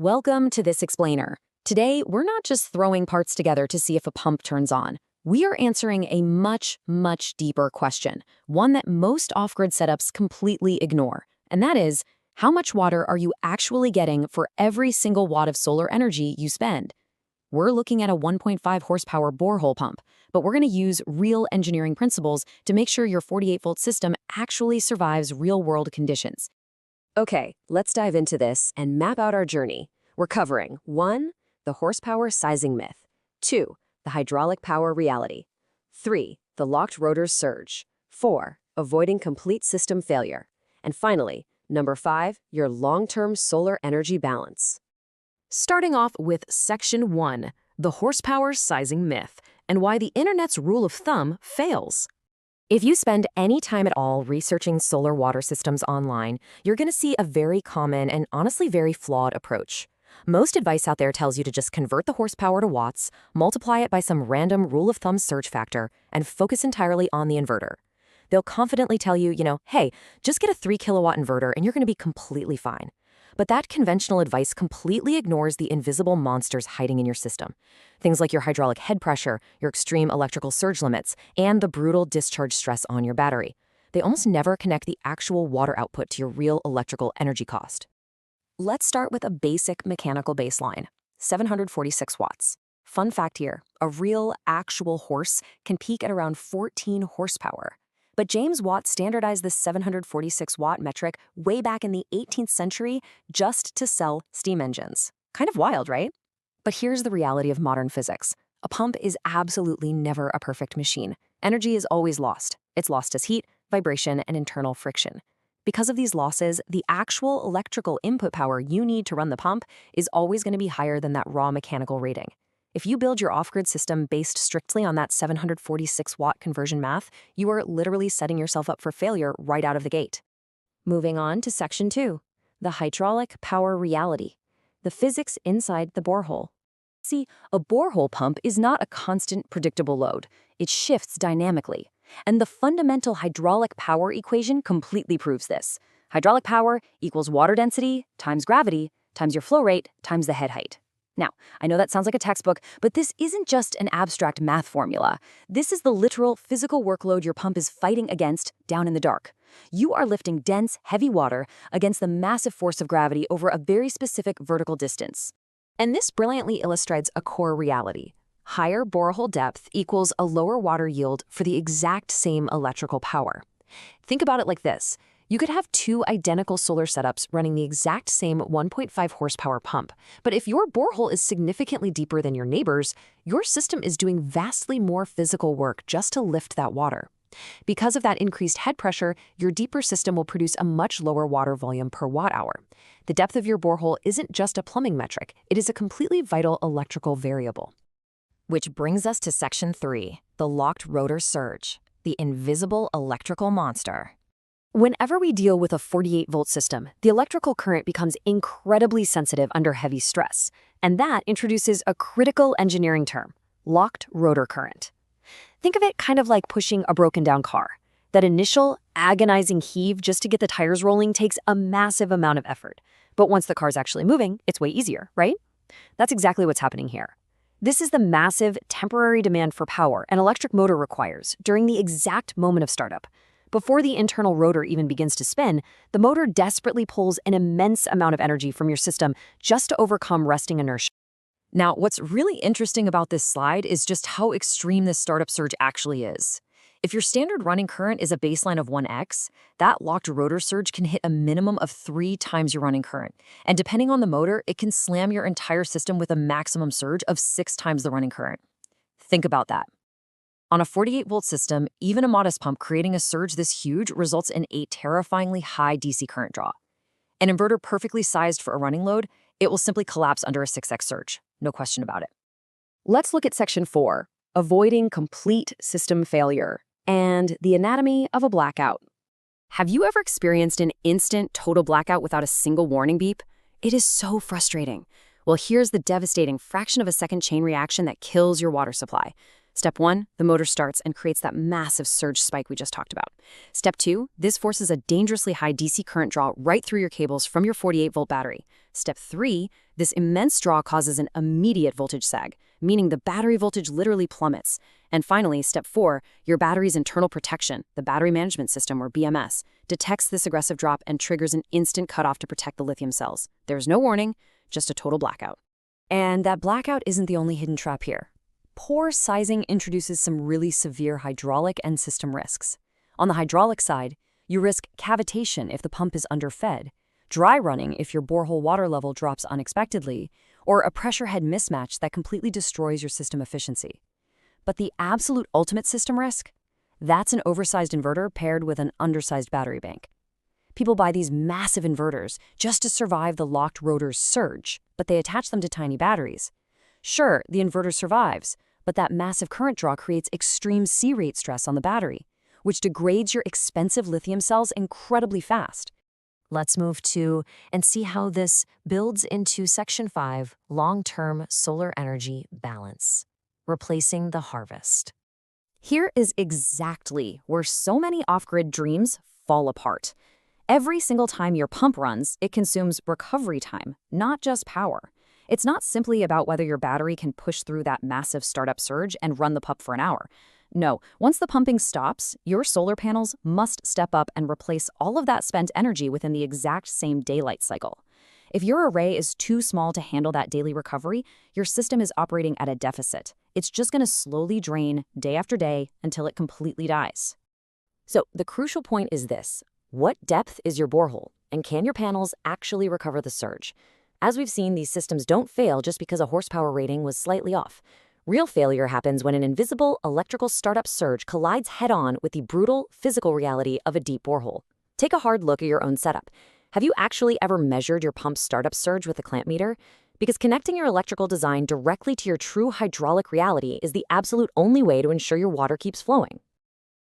Welcome to this explainer. Today, we're not just throwing parts together to see if a pump turns on. We are answering a much deeper question, one that most off-grid setups completely ignore. And that is, how much water are you actually getting for every single watt of solar energy you spend? We're looking at a 1.5 horsepower borehole pump, but we're going to use real engineering principles to make sure your 48-volt system actually survives real-world conditions. Okay, let's dive into this and map out our journey. We're covering 1. The horsepower sizing myth. 2. The hydraulic power reality. 3. The locked rotor surge. 4. Avoiding complete system failure. And finally, number 5, your long-term solar energy balance. Starting off with Section 1, the horsepower sizing myth, and why the internet's rule of thumb fails. If you spend any time at all researching solar water systems online, you're going to see a very common and honestly very flawed approach. Most advice out there tells you to just convert the horsepower to watts, multiply it by some random rule of thumb surge factor, and focus entirely on the inverter. They'll confidently tell you, hey, just get a 3 kilowatt inverter and you're going to be completely fine. But that conventional advice completely ignores the invisible monsters hiding in your system. Things like your hydraulic head pressure, your extreme electrical surge limits, and the brutal discharge stress on your battery. They almost never connect the actual water output to your real electrical energy cost. Let's start with a basic mechanical baseline, 746 watts. Fun fact here, a real, actual horse can peak at around 14 horsepower. But James Watt standardized this 746 watt metric way back in the 18th century just to sell steam engines. Kind of wild, right? But here's the reality of modern physics. A pump is absolutely never a perfect machine. Energy is always lost. It's lost as heat, vibration, and internal friction. Because of these losses, the actual electrical input power you need to run the pump is always going to be higher than that raw mechanical rating. If you build your off-grid system based strictly on that 746 watt conversion math, you are literally setting yourself up for failure right out of the gate. Moving on to Section 2, the hydraulic power reality, the physics inside the borehole. See, a borehole pump is not a constant, predictable load. It shifts dynamically. And the fundamental hydraulic power equation completely proves this. Hydraulic power equals water density times gravity times your flow rate times the head height. Now, I know that sounds like a textbook, but this isn't just an abstract math formula. This is the literal physical workload your pump is fighting against down in the dark. You are lifting dense, heavy water against the massive force of gravity over a very specific vertical distance. And this brilliantly illustrates a core reality. Higher borehole depth equals a lower water yield for the exact same electrical power. Think about it like this. You could have two identical solar setups running the exact same 1.5 horsepower pump, but if your borehole is significantly deeper than your neighbor's, your system is doing vastly more physical work just to lift that water. Because of that increased head pressure, your deeper system will produce a much lower water volume per watt hour. The depth of your borehole isn't just a plumbing metric, it is a completely vital electrical variable. Which brings us to Section 3, the locked rotor surge, the invisible electrical monster. Whenever we deal with a 48-volt system, the electrical current becomes incredibly sensitive under heavy stress, and that introduces a critical engineering term, locked rotor current. Think of it kind of like pushing a broken-down car. That initial, agonizing heave just to get the tires rolling takes a massive amount of effort. But once the car's actually moving, it's way easier, right? That's exactly what's happening here. This is the massive, temporary demand for power an electric motor requires during the exact moment of startup. Before the internal rotor even begins to spin, the motor desperately pulls an immense amount of energy from your system just to overcome resting inertia. Now, what's really interesting about this slide is just how extreme this startup surge actually is. If your standard running current is a baseline of 1x, that locked rotor surge can hit a minimum of 3 times your running current. And depending on the motor, it can slam your entire system with a maximum surge of 6 times the running current. Think about that. On a 48-volt system, even a modest pump creating a surge this huge results in a terrifyingly high DC current draw. An inverter perfectly sized for a running load, it will simply collapse under a 6x surge. No question about it. Let's look at Section 4, avoiding complete system failure, and the anatomy of a blackout. Have you ever experienced an instant total blackout without a single warning beep? It is so frustrating. Well, here's the devastating fraction of a second chain reaction that kills your water supply. Step 1, the motor starts and creates that massive surge spike we just talked about. Step 2, this forces a dangerously high DC current draw right through your cables from your 48-volt battery. Step 3, this immense draw causes an immediate voltage sag, meaning the battery voltage literally plummets. And finally, step 4, your battery's internal protection, the battery management system or BMS, detects this aggressive drop and triggers an instant cutoff to protect the lithium cells. There's no warning, just a total blackout. And that blackout isn't the only hidden trap here. Poor sizing introduces some really severe hydraulic and system risks. On the hydraulic side, you risk cavitation if the pump is underfed, dry running if your borehole water level drops unexpectedly, or a pressure head mismatch that completely destroys your system efficiency. But the absolute ultimate system risk? That's an oversized inverter paired with an undersized battery bank. People buy these massive inverters just to survive the locked rotor's surge, but they attach them to tiny batteries. Sure, the inverter survives, but that massive current draw creates extreme C-rate stress on the battery, which degrades your expensive lithium cells incredibly fast. Let's move to and see how this builds into Section 5, long-term solar energy balance, replacing the harvest. Here is exactly where so many off-grid dreams fall apart. Every single time your pump runs, it consumes recovery time, not just power. It's not simply about whether your battery can push through that massive startup surge and run the pump for an hour. No, once the pumping stops, your solar panels must step up and replace all of that spent energy within the exact same daylight cycle. If your array is too small to handle that daily recovery, your system is operating at a deficit. It's just going to slowly drain day after day until it completely dies. So the crucial point is this: what depth is your borehole, and can your panels actually recover the surge? As we've seen, these systems don't fail just because a horsepower rating was slightly off. Real failure happens when an invisible electrical startup surge collides head-on with the brutal physical reality of a deep borehole. Take a hard look at your own setup. Have you actually ever measured your pump's startup surge with a clamp meter? Because connecting your electrical design directly to your true hydraulic reality is the absolute only way to ensure your water keeps flowing.